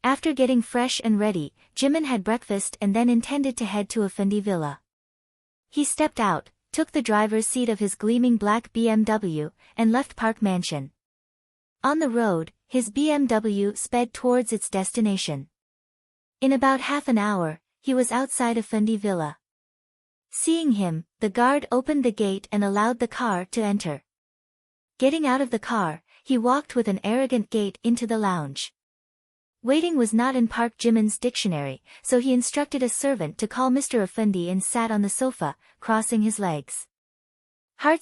After getting fresh and ready, JIMIN had breakfast and then intended to head to Affendi villa. He stepped out, took the driver's seat of his gleaming black BMW, and left Park Mansion. On the road, his BMW sped towards its destination. In about half an hour, he was outside Affendi villa. Seeing him, the guard opened the gate and allowed the car to enter. Getting out of the car, he walked with an arrogant gait into the lounge. Waiting was not in Park Jimin's dictionary, so he instructed a servant to call Mr. Affendi and sat on the sofa, crossing his legs. Heart.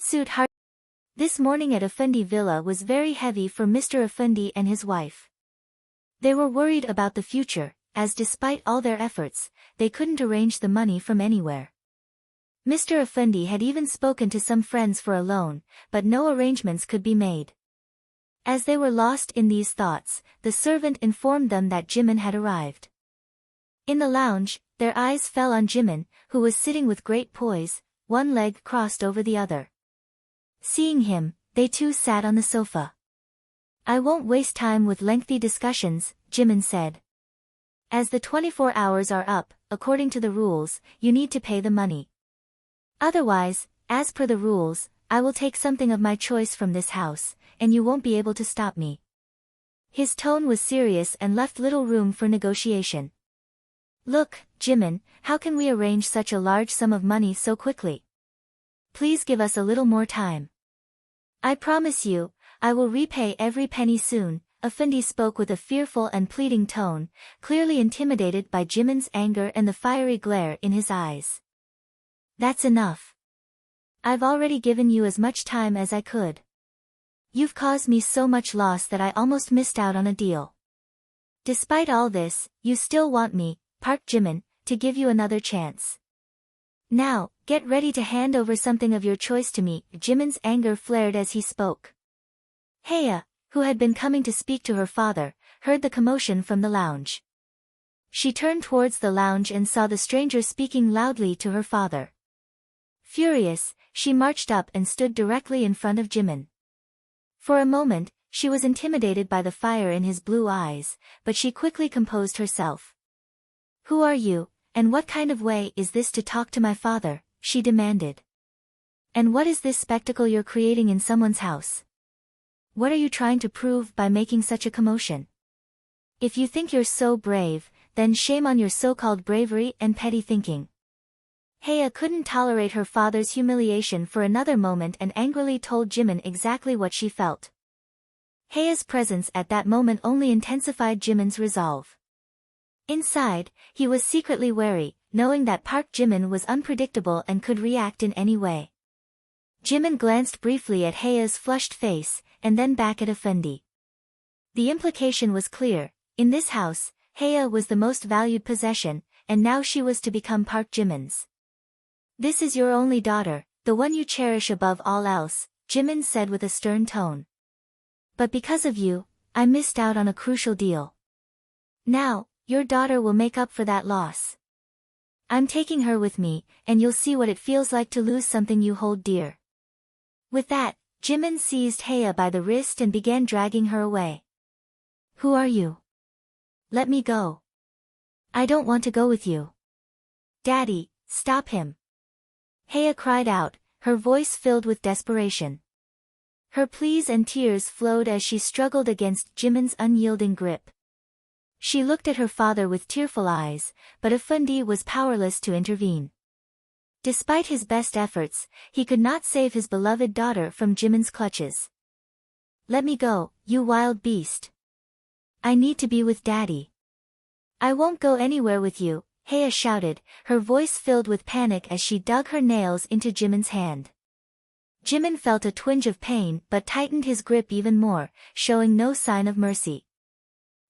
This morning at Affendi villa was very heavy for Mr. Affendi and his wife. They were worried about the future, as despite all their efforts, they couldn't arrange the money from anywhere. Mr. Affendi had even spoken to some friends for a loan, but no arrangements could be made. As they were lost in these thoughts, the servant informed them that JIMIN had arrived. In the lounge, their eyes fell on JIMIN, who was sitting with great poise, one leg crossed over the other. Seeing him, they too sat on the sofa. "I won't waste time with lengthy discussions," JIMIN said. "As the 24 hours are up, according to the rules, you need to pay the money. Otherwise, as per the rules, I will take something of my choice from this house, and you won't be able to stop me." His tone was serious and left little room for negotiation. "Look, JIMIN, how can we arrange such a large sum of money so quickly? Please give us a little more time. I promise you, I will repay every penny soon." Affendi spoke with a fearful and pleading tone, clearly intimidated by JIMIN's anger and the fiery glare in his eyes. "That's enough. I've already given you as much time as I could. You've caused me so much loss that I almost missed out on a deal. Despite all this, you still want me, Park Jimin, to give you another chance. Now, get ready to hand over something of your choice to me." JIMIN's anger flared as he spoke. Haya, who had been coming to speak to her father, heard the commotion from the lounge. She turned towards the lounge and saw the stranger speaking loudly to her father. Furious, she marched up and stood directly in front of JIMIN. For a moment, she was intimidated by the fire in his blue eyes, but she quickly composed herself. "Who are you, and what kind of way is this to talk to my father?" she demanded. "And what is this spectacle you're creating in someone's house? What are you trying to prove by making such a commotion? If you think you're so brave, then shame on your so-called bravery and petty thinking." Haya couldn't tolerate her father's humiliation for another moment and angrily told JIMIN exactly what she felt. Haya's presence at that moment only intensified JIMIN's resolve. Inside, he was secretly wary, knowing that Park Jimin was unpredictable and could react in any way. JIMIN glanced briefly at Haya's flushed face, and then back at Affendi. The implication was clear: in this house, Haya was the most valued possession, and now she was to become Park Jimin's. "This is your only daughter, the one you cherish above all else," JIMIN said with a stern tone. "But because of you, I missed out on a crucial deal. Now, your daughter will make up for that loss. I'm taking her with me, and you'll see what it feels like to lose something you hold dear." With that, JIMIN seized Haya by the wrist and began dragging her away. "Who are you? Let me go. I don't want to go with you." "Daddy, stop him!" Haya cried out, her voice filled with desperation. Her pleas and tears flowed as she struggled against JIMIN's unyielding grip. She looked at her father with tearful eyes, but Affendi was powerless to intervene. Despite his best efforts, he could not save his beloved daughter from JIMIN's clutches. "Let me go, you wild beast. I need to be with Daddy." "I won't go anywhere with you," Haya shouted, her voice filled with panic as she dug her nails into JIMIN's hand. JIMIN felt a twinge of pain but tightened his grip even more, showing no sign of mercy.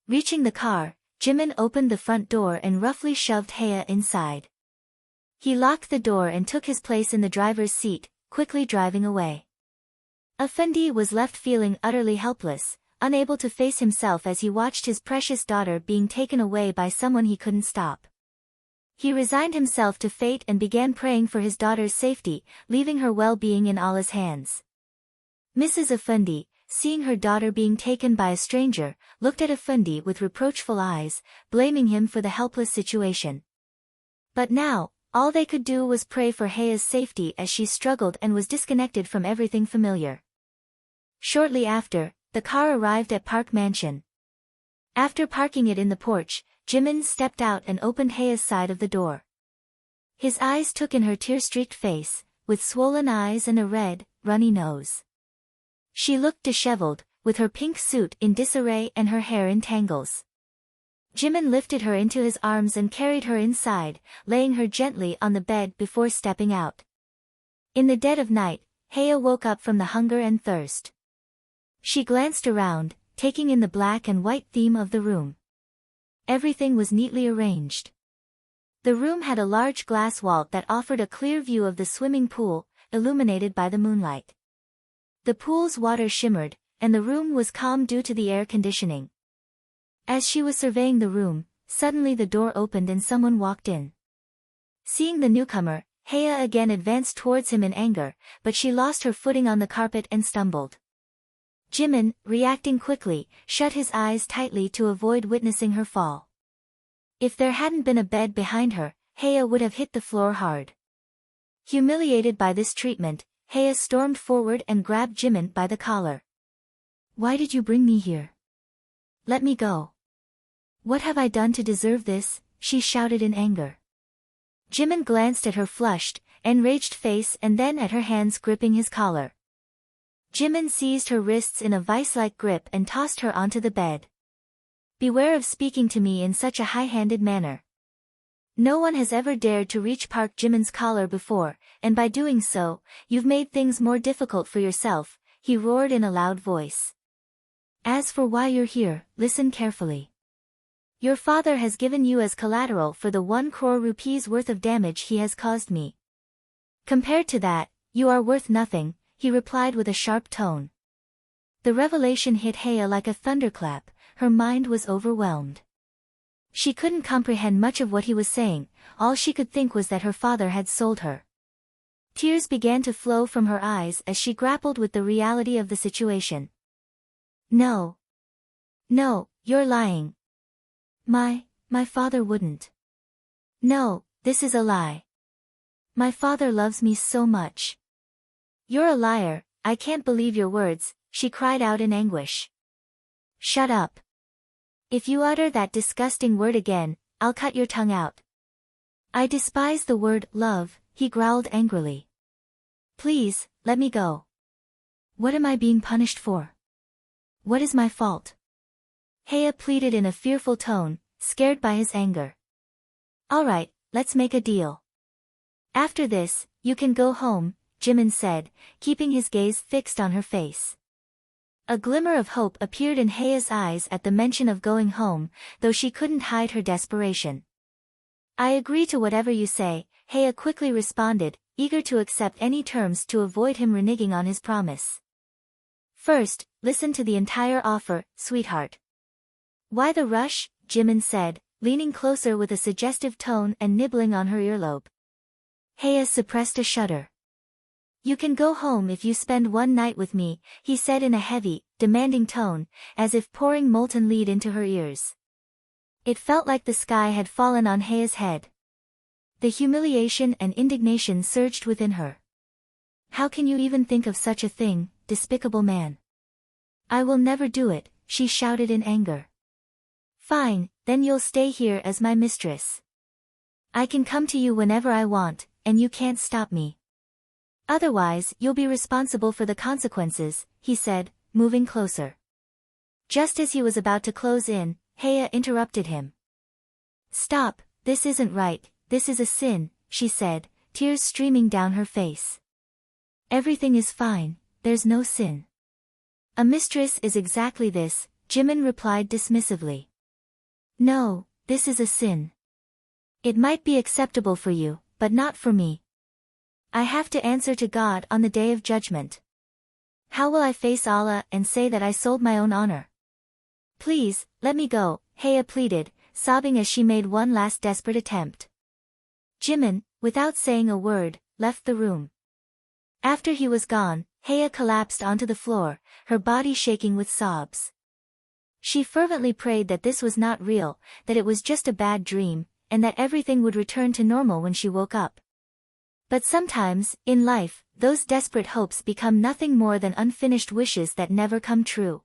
Reaching the car, JIMIN opened the front door and roughly shoved Haya inside. He locked the door and took his place in the driver's seat, quickly driving away. Affendi was left feeling utterly helpless, unable to face himself as he watched his precious daughter being taken away by someone he couldn't stop. He resigned himself to fate and began praying for his daughter's safety, leaving her well-being in Allah's hands. "Mrs. Affendi," seeing her daughter being taken by a stranger, looked at Affendi with reproachful eyes, blaming him for the helpless situation. But now, all they could do was pray for Haya's safety as she struggled and was disconnected from everything familiar. Shortly after, the car arrived at Park Mansion. After parking it in the porch, JIMIN stepped out and opened Haya's side of the door. His eyes took in her tear-streaked face, with swollen eyes and a red, runny nose. She looked disheveled, with her pink suit in disarray and her hair in tangles. JIMIN lifted her into his arms and carried her inside, laying her gently on the bed before stepping out. In the dead of night, Haya woke up from the hunger and thirst. She glanced around, taking in the black and white theme of the room. Everything was neatly arranged. The room had a large glass wall that offered a clear view of the swimming pool, illuminated by the moonlight. The pool's water shimmered, and the room was calm due to the air conditioning. As she was surveying the room, suddenly the door opened and someone walked in. Seeing the newcomer, Haya again advanced towards him in anger, but she lost her footing on the carpet and stumbled. JIMIN, reacting quickly, shut his eyes tightly to avoid witnessing her fall. If there hadn't been a bed behind her, Haya would have hit the floor hard. Humiliated by this treatment, Haya stormed forward and grabbed JIMIN by the collar. "Why did you bring me here? Let me go. What have I done to deserve this?" she shouted in anger. JIMIN glanced at her flushed, enraged face and then at her hands gripping his collar. JIMIN seized her wrists in a vice-like grip and tossed her onto the bed. "Beware of speaking to me in such a high-handed manner. No one has ever dared to reach Park Jimin's collar before, and by doing so, you've made things more difficult for yourself," he roared in a loud voice. "As for why you're here, listen carefully. Your father has given you as collateral for the 1 crore rupees worth of damage he has caused me. Compared to that, you are worth nothing," he replied with a sharp tone. The revelation hit Haya like a thunderclap, her mind was overwhelmed. She couldn't comprehend much of what he was saying, all she could think was that her father had sold her. Tears began to flow from her eyes as she grappled with the reality of the situation. No. No, you're lying. My father wouldn't. No, this is a lie. My father loves me so much. You're a liar, I can't believe your words, she cried out in anguish. Shut up. If you utter that disgusting word again, I'll cut your tongue out. I despise the word love, he growled angrily. Please, let me go. What am I being punished for? What is my fault? Haya pleaded in a fearful tone, scared by his anger. All right, let's make a deal. After this, you can go home, JIMIN said, keeping his gaze fixed on her face. A glimmer of hope appeared in Haya's eyes at the mention of going home, though she couldn't hide her desperation. I agree to whatever you say, Haya quickly responded, eager to accept any terms to avoid him reneging on his promise. First, listen to the entire offer, sweetheart. Why the rush? JIMIN said, leaning closer with a suggestive tone and nibbling on her earlobe. Haya suppressed a shudder. You can go home if you spend one night with me, he said in a heavy, demanding tone, as if pouring molten lead into her ears. It felt like the sky had fallen on Haya's head. The humiliation and indignation surged within her. How can you even think of such a thing, despicable man? I will never do it, she shouted in anger. Fine, then you'll stay here as my mistress. I can come to you whenever I want, and you can't stop me. Otherwise, you'll be responsible for the consequences, he said, moving closer. Just as he was about to close in, Haya interrupted him. Stop, this isn't right, this is a sin, she said, tears streaming down her face. Everything is fine, there's no sin. A mistress is exactly this, JIMIN replied dismissively. No, this is a sin. It might be acceptable for you, but not for me. I have to answer to God on the day of judgment. How will I face Allah and say that I sold my own honor? Please, let me go, Haya pleaded, sobbing as she made one last desperate attempt. JIMIN, without saying a word, left the room. After he was gone, Haya collapsed onto the floor, her body shaking with sobs. She fervently prayed that this was not real, that it was just a bad dream, and that everything would return to normal when she woke up. But sometimes, in life, those desperate hopes become nothing more than unfinished wishes that never come true.